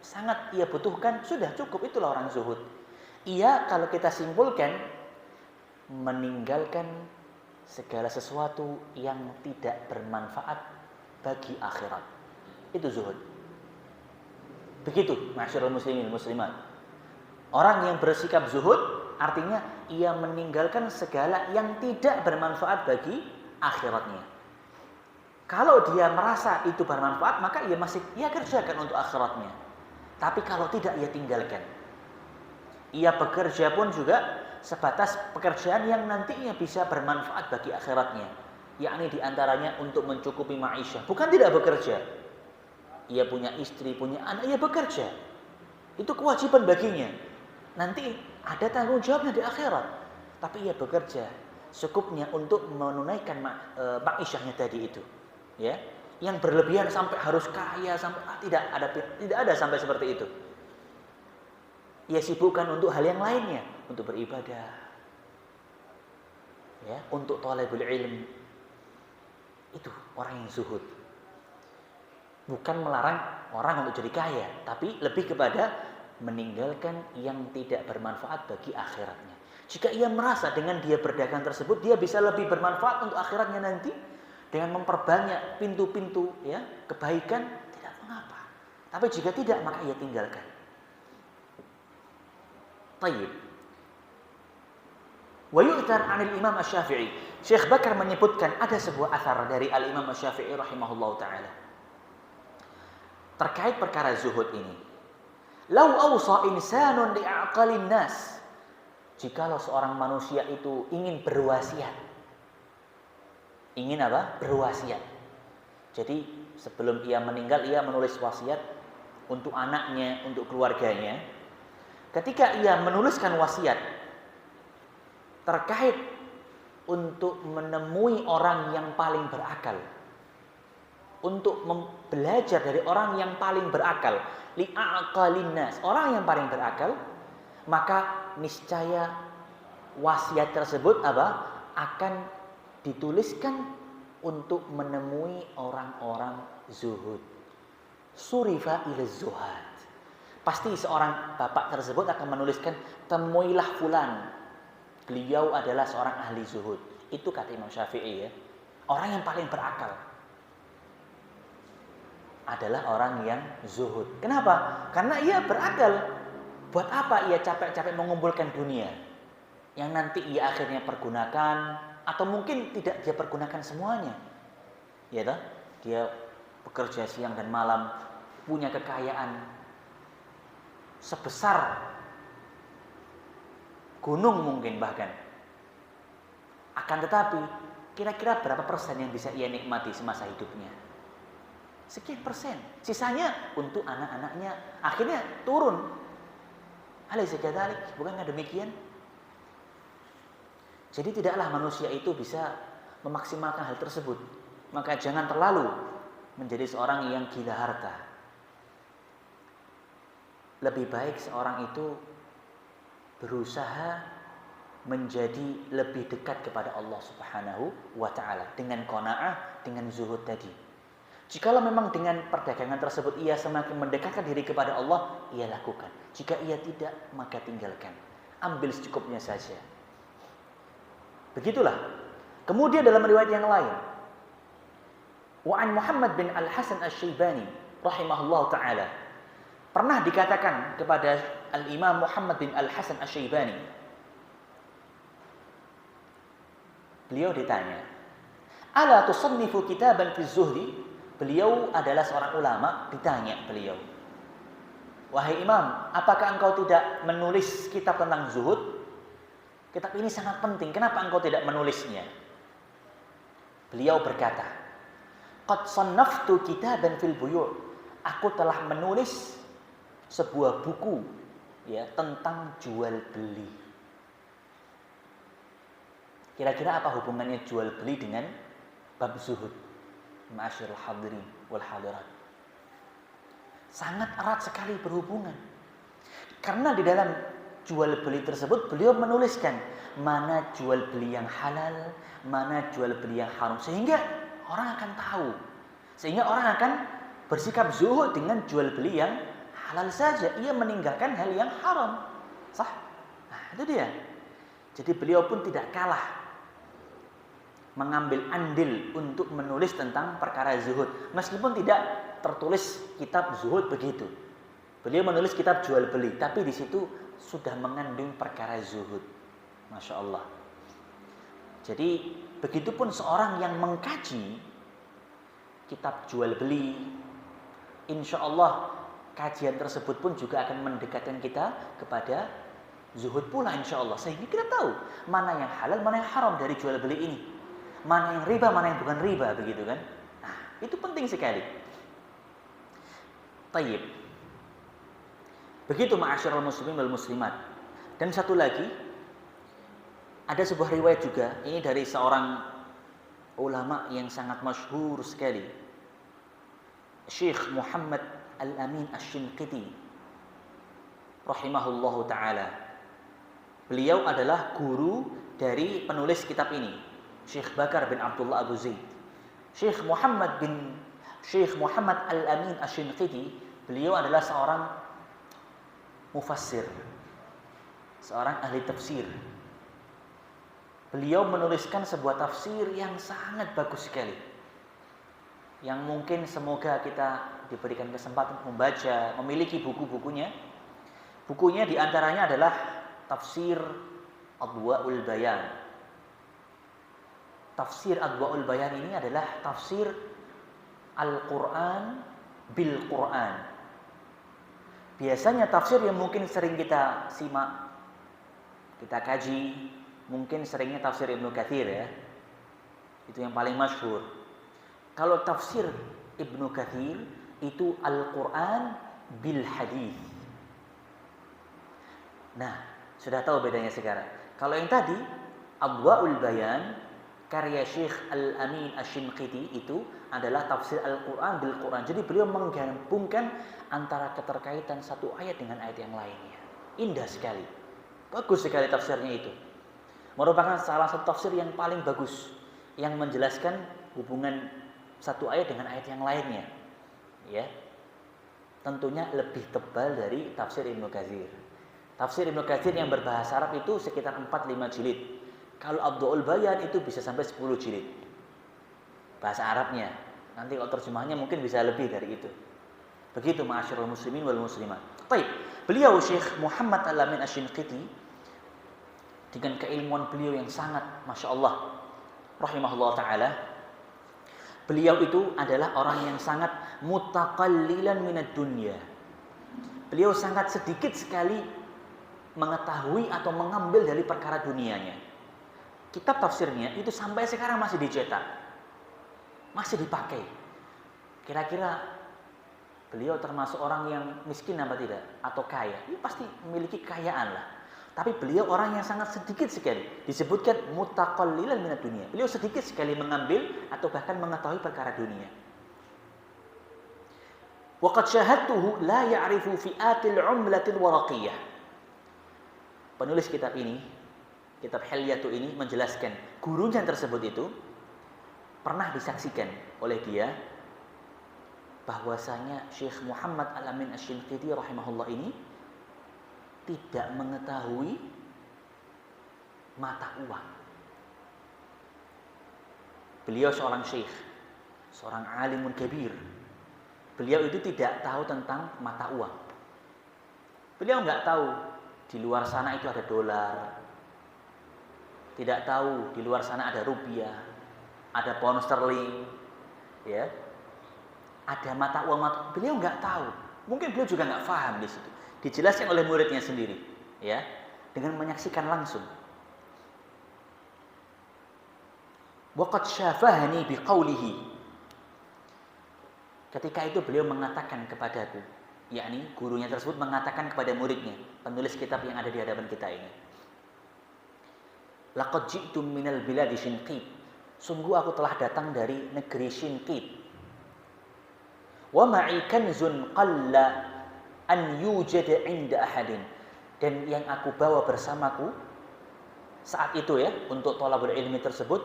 [SPEAKER 1] sangat ia butuhkan, sudah cukup, itulah orang zuhud. Ia, kalau kita simpulkan, meninggalkan segala sesuatu yang tidak bermanfaat bagi akhirat. Itu zuhud. Begitu, masyarul muslimin muslimat. Orang yang bersikap zuhud artinya ia meninggalkan segala yang tidak bermanfaat bagi akhiratnya. Kalau dia merasa itu bermanfaat, maka ia kerjakan untuk akhiratnya. Tapi kalau tidak, ia tinggalkan. Ia bekerja pun juga sebatas pekerjaan yang nantinya bisa bermanfaat bagi akhiratnya. Yakni diantaranya untuk mencukupi maisha. Bukan tidak bekerja. Ia punya istri, punya anak, ia bekerja. Itu kewajiban baginya. Nanti ada tanggung jawabnya di akhirat. Tapi ia bekerja cukupnya untuk menunaikan maishahnya tadi itu. Ya, yang berlebihan sampai harus kaya, sampai tidak ada sampai seperti itu. Ia sibukkan untuk hal yang lainnya, untuk beribadah, ya, untuk thalabul ilm. Itu orang yang zuhud. Bukan melarang orang untuk jadi kaya, tapi lebih kepada meninggalkan yang tidak bermanfaat bagi akhiratnya. Jika ia merasa dengan dia berdagang tersebut dia bisa lebih bermanfaat untuk akhiratnya nanti, dengan memperbanyak pintu-pintu, ya, kebaikan, tidak mengapa. Tapi jika tidak, maka ia tinggalkan. Tayyib. Wa yu'tar 'anil Imam Asy-Syafi'i. Syekh Bakar menyebutkan ada sebuah athar dari Al-Imam Asy-Syafi'i rahimahullahu taala terkait perkara zuhud ini. Lau awsa insanun li'aqalin nas. Jikalau seorang manusia itu ingin berwasiat. Ingin apa? Berwasiat. Jadi sebelum ia meninggal, ia menulis wasiat untuk anaknya, untuk keluarganya. Ketika ia menuliskan wasiat terkait untuk menemui orang yang paling berakal, untuk belajar dari orang yang paling berakal, li'aqalin nas, orang yang paling berakal, maka niscaya wasiat tersebut apa? Akan dituliskan untuk menemui orang-orang zuhud. Surifa ila zuhad. Pasti seorang bapak tersebut akan menuliskan, temuilah fulan. Beliau adalah seorang ahli zuhud. Itu kata Imam Syafi'i, ya. Orang yang paling berakal adalah orang yang zuhud. Kenapa? Karena ia berakal. Buat apa ia capek-capek mengumpulkan dunia yang nanti ia akhirnya pergunakan, atau mungkin tidak dia pergunakan semuanya. Ya toh? Dia bekerja siang dan malam, punya kekayaan sebesar gunung mungkin bahkan. Akan tetapi, kira-kira berapa persen yang bisa ia nikmati semasa hidupnya? Sekian persen. Sisanya untuk anak-anaknya. Akhirnya turun. Alaysa kadzalik? Bukankah demikian? Jadi tidaklah manusia itu bisa memaksimalkan hal tersebut. Maka jangan terlalu menjadi seorang yang gila harta. Lebih baik seorang itu berusaha menjadi lebih dekat kepada Allah Subhanahu wa taala dengan qanaah, dengan zuhud tadi. Jikalau memang dengan perdagangan tersebut ia semakin mendekatkan diri kepada Allah, ia lakukan. Jika ia tidak, maka tinggalkan. Ambil secukupnya saja. Begitulah. Kemudian dalam riwayat yang lain, wa an Muhammad bin Al-Hasan Asy-Syaibani rahimahullahu taala, pernah dikatakan kepada Al-Imam Muhammad bin Al-Hasan Asy-Syaibani, beliau ditanya, ala tusannifu kitaban fi zuhdi? Beliau adalah seorang ulama, ditanya beliau, "Wahai Imam, apakah engkau tidak menulis kitab tentang zuhud? Kitab ini sangat penting, kenapa engkau tidak menulisnya?" Beliau berkata, "Qad sannaftu kitaban fil buyu'." Aku telah menulis sebuah buku ya tentang jual beli. Kira-kira apa hubungannya jual beli dengan bab zuhud? Ma'asyiral hadirin wal hadirat. Sangat erat sekali berhubungan. Karena di dalam jual beli tersebut beliau menuliskan mana jual beli yang halal, mana jual beli yang haram, sehingga orang akan tahu. Sehingga orang akan bersikap zuhud dengan jual beli yang halal saja, ia meninggalkan hal yang haram. Sah? Nah, itu dia. Jadi beliau pun tidak kalah mengambil andil untuk menulis tentang perkara zuhud, meskipun tidak tertulis kitab zuhud begitu. Beliau menulis kitab jual beli, tapi di situ sudah mengandung perkara zuhud. Masya Allah. Jadi begitupun seorang yang mengkaji kitab jual beli, insya Allah kajian tersebut pun juga akan mendekatkan kita kepada zuhud pula insya Allah. Sehingga kita tahu mana yang halal, mana yang haram dari jual beli ini, mana yang riba, mana yang bukan riba, begitu kan? Nah, itu penting sekali. Tayyib. Begitu ma'asyiral muslimin wal muslimat. Dan satu lagi, ada sebuah riwayat juga, ini dari seorang ulama yang sangat masyhur sekali, Syekh Muhammad Al-Amin Asy-Shinqiti rahimahullahu taala. Beliau adalah guru dari penulis kitab ini, Syekh Bakar bin Abdullah Abu Zaid. Syekh Muhammad Al-Amin Asy-Shinqiti, beliau adalah seorang mufassir, seorang ahli tafsir. Beliau menuliskan sebuah tafsir yang sangat bagus sekali, yang mungkin semoga kita diberikan kesempatan membaca, memiliki buku-bukunya. Bukunya diantaranya adalah Tafsir Adwa'ul Bayan. Tafsir Adwa'ul Bayan ini adalah tafsir Al-Quran bil Quran. Biasanya tafsir yang mungkin sering kita simak, kita kaji, mungkin seringnya tafsir Ibnu Katsir ya. Itu yang paling masyhur. Kalau tafsir Ibnu Katsir itu Al-Quran bil hadis. Nah, sudah tahu bedanya sekarang. Kalau yang tadi Adwa'ul Bayan karya Syekh Al-Amin Asy-Shinqiti itu adalah tafsir Al-Quran bil Quran. Jadi beliau menggabungkan antara keterkaitan satu ayat dengan ayat yang lainnya. Indah sekali. Bagus sekali tafsirnya itu. Merupakan salah satu tafsir yang paling bagus, yang menjelaskan hubungan satu ayat dengan ayat yang lainnya. Ya. Tentunya lebih tebal dari tafsir Ibnu Katsir. Tafsir Ibnu Katsir yang berbahasa Arab itu sekitar 4-5 jilid. Kalau Adwa'ul Bayan itu bisa sampai 10 jilid. Bahasa Arabnya. Nanti kalau terjemahnya mungkin bisa lebih dari itu. Begitu ma'asyiral muslimin wal muslimat. Baik, beliau Syekh Muhammad Al-Amin Asy-Shinqiti dengan keilmuan beliau yang sangat Masya Allah rahimahullah ta'ala, beliau itu adalah orang yang sangat mutaqallilan minad dunya. Beliau sangat sedikit sekali mengetahui atau mengambil dari perkara dunianya. Kitab tafsirnya itu sampai sekarang masih dicetak, masih dipakai. Kira-kira beliau termasuk orang yang miskin apa tidak? Atau kaya? Ini pasti memiliki kekayaan lah. Tapi beliau orang yang sangat sedikit sekali. Disebutkan mutaqallilan minad dunya. Beliau sedikit sekali mengambil atau bahkan mengetahui perkara dunia. Wa qad syahadtuhu la ya'rifu fi'atil 'umlatil waraqiyah. Penulis kitab ini, kitab Hilyatu ini menjelaskan gurunya tersebut itu pernah disaksikan oleh dia bahwasanya Syekh Muhammad Al-Amin Asy-Shinqiti rahimahullah ini tidak mengetahui mata uang. Beliau seorang syekh, seorang alimun kabir. Beliau itu tidak tahu tentang mata uang. Beliau nggak tahu di luar sana itu ada dolar. Tidak tahu di luar sana ada rupiah, ada pound sterling, ya. Ada mata uang, beliau nggak tahu. Mungkin beliau juga nggak paham di situ. Dijelaskan oleh muridnya sendiri, ya, dengan menyaksikan langsung. Waqad syafahani biqaulihi. Ketika itu beliau mengatakan kepadaku, yakni gurunya tersebut mengatakan kepada muridnya, penulis kitab yang ada di hadapan kita ini. Laqad ji'tum minal biladi Shinqit. Sungguh aku telah datang dari negeri Shinqit. Wa ma'i kanzun qalla an yujada 'inda ahadin. Dan yang aku bawa bersamaku saat itu ya, untuk thalabul ilmi tersebut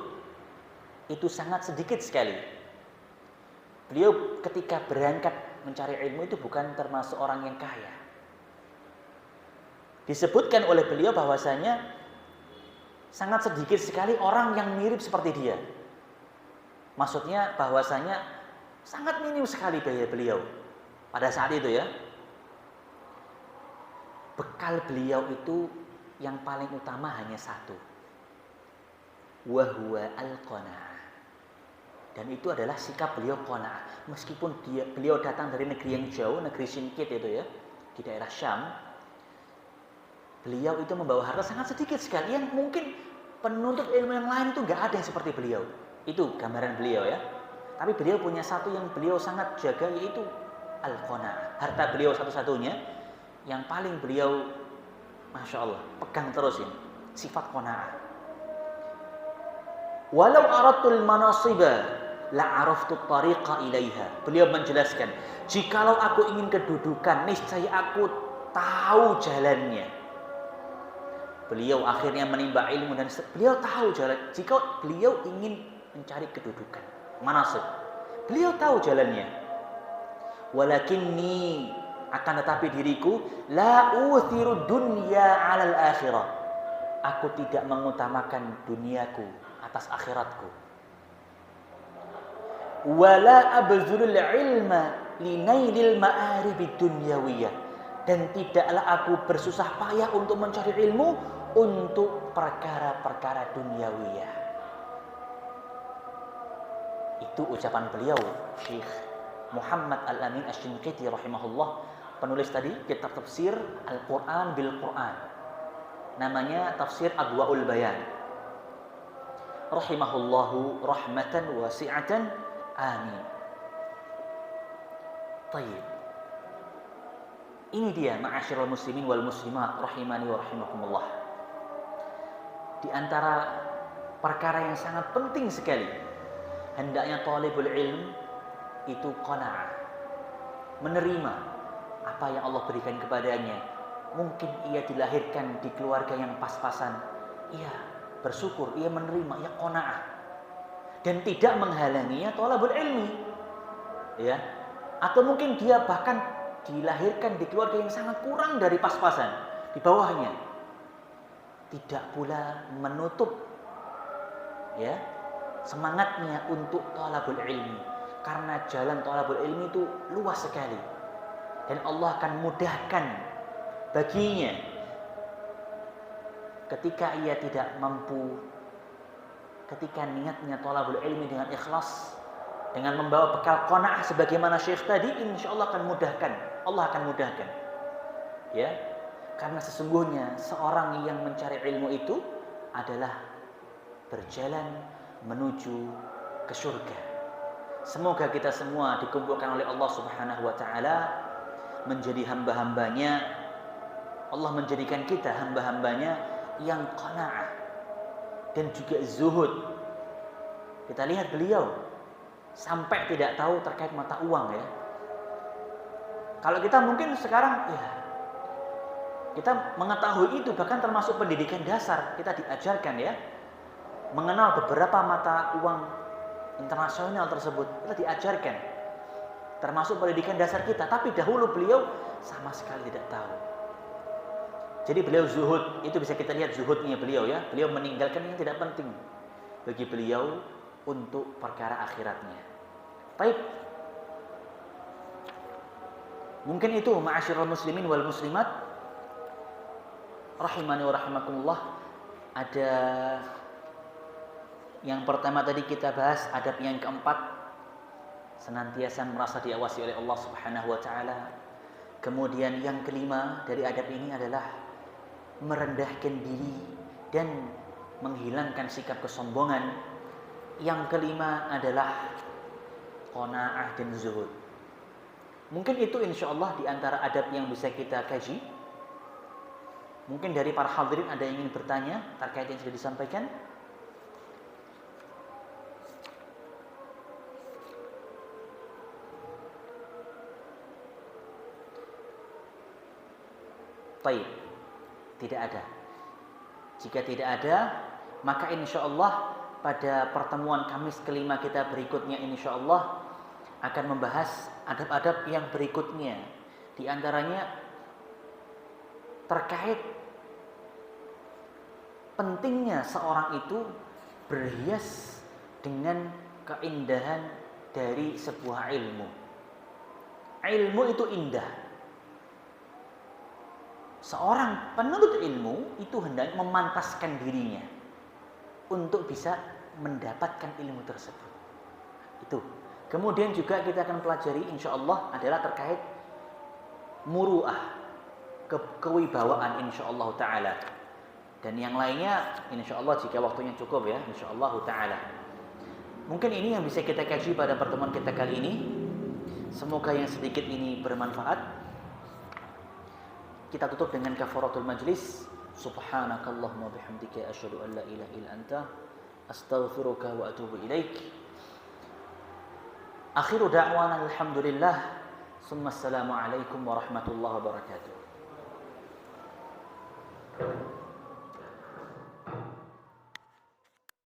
[SPEAKER 1] itu sangat sedikit sekali. Beliau ketika berangkat mencari ilmu itu bukan termasuk orang yang kaya. Disebutkan oleh beliau bahwasanya sangat sedikit sekali orang yang mirip seperti dia. Maksudnya bahwasanya sangat minim sekali biaya beliau pada saat itu ya. Bekal beliau itu yang paling utama hanya satu. Wa huwa al-qanaah. Dan itu adalah sikap beliau qanaah. Meskipun beliau datang dari negeri yang jauh, negeri Shinqit itu ya, di daerah Syam, beliau itu membawa harta sangat sedikit sekali yang mungkin penuntut ilmu yang lain itu nggak ada yang seperti beliau. Itu gambaran beliau ya. Tapi beliau punya satu yang beliau sangat jaga, yaitu al-qanaah. Harta beliau satu-satunya yang paling beliau, masya Allah, pegang terus ini, sifat qanaah. Walau aratul manasiba la'araftu tariqa ilaiha. Beliau menjelaskan, jikalau aku ingin kedudukan, niscaya aku tahu jalannya. Beliau akhirnya menimba ilmu dan beliau tahu jalan. Jika beliau ingin mencari kedudukan, manasib, beliau tahu jalannya. Walakinni, akan tetapi diriku, la uthiru dunya 'alal akhirah. Aku tidak mengutamakan duniaku atas akhiratku. Wala abzulul ilma linailil ma'aribid dunyawiyah. Dan tidaklah aku bersusah payah untuk mencari ilmu untuk perkara-perkara duniawiyah. Itu ucapan beliau, Syekh Muhammad Al-Amin Asy-Shinqiti rahimahullah, penulis tadi kitab tafsir Al-Quran bil Quran. Namanya Tafsir Adwaul Bayan. Rahimahullahu rahmatan wasi'atan. Amin. Tayyib. Ini dia ma'asyiral muslimin wal muslimat rahimani wa rahimakumullah. Di antara perkara yang sangat penting sekali, hendaknya thalibul ilm itu qanaah. Menerima apa yang Allah berikan kepadanya. Mungkin ia dilahirkan di keluarga yang pas-pasan. Ia bersyukur, ia menerima, ia qanaah. Dan tidak menghalanginya thalabul ilmi, ya. Atau mungkin dia bahkan dilahirkan di keluarga yang sangat kurang dari pas-pasan, di bawahnya. Tidak pula menutup, ya, semangatnya untuk thalabul ilmi, karena jalan thalabul ilmi itu luas sekali, dan Allah akan mudahkan baginya ketika ia tidak mampu. Ketika niatnya thalabul ilmi dengan ikhlas, dengan membawa bekal qanaah sebagaimana Syekh tadi, insya Allah akan mudahkan. Allah akan mudahkan. Ya, karena sesungguhnya seorang yang mencari ilmu itu adalah berjalan menuju ke surga. Semoga kita semua dikumpulkan oleh Allah Subhanahu wa taala menjadi hamba-hambanya. Allah menjadikan kita hamba-hambanya yang qanaah dan juga zuhud. Kita lihat beliau sampai tidak tahu terkait mata uang ya. Kalau kita mungkin sekarang ya, kita mengetahui itu, bahkan termasuk pendidikan dasar kita diajarkan ya, mengenal beberapa mata uang internasional tersebut, kita diajarkan, termasuk pendidikan dasar kita. Tapi dahulu beliau sama sekali tidak tahu. Jadi beliau zuhud, itu bisa kita lihat zuhudnya beliau ya. Beliau meninggalkan yang tidak penting bagi beliau untuk perkara akhiratnya. Baik. Mungkin itu ma'asyiral muslimin wal muslimat rahimani wa rahimakumullah. Ada yang pertama tadi kita bahas, adab yang keempat, senantiasa merasa diawasi oleh Allah Subhanahu wa taala. Kemudian yang kelima dari adab ini adalah merendahkan diri dan menghilangkan sikap kesombongan. Yang kelima adalah qanaah dan zuhud. Mungkin itu insya Allah di antara adab yang bisa kita kaji. Mungkin dari para hadirin ada yang ingin bertanya terkait yang sudah disampaikan. Baik, tidak ada. Jika tidak ada, maka insya Allah pada pertemuan Kamis kelima kita berikutnya insya Allah akan membahas adab-adab yang berikutnya. Di antaranya terkait pentingnya seorang itu berhias dengan keindahan dari sebuah ilmu. Ilmu itu indah. Seorang penuntut ilmu itu hendak memantaskan dirinya untuk bisa mendapatkan ilmu tersebut. Itu. Kemudian juga kita akan pelajari insya Allah adalah terkait muru'ah, kewibawaan insya Allah Ta'ala. Dan yang lainnya insya Allah jika waktunya cukup ya, insya Allah Ta'ala. Mungkin ini yang bisa kita kaji pada pertemuan kita kali ini. Semoga yang sedikit ini bermanfaat. Kita tutup dengan kafaratul majlis. Subhanakallahumma bihamdika asyhadu an la ilaha illa anta astaghfiruka wa atubu ilaik. Akhiru da'wana alhamdulillah. Summa assalamu alaikum warahmatullahi wabarakatuh.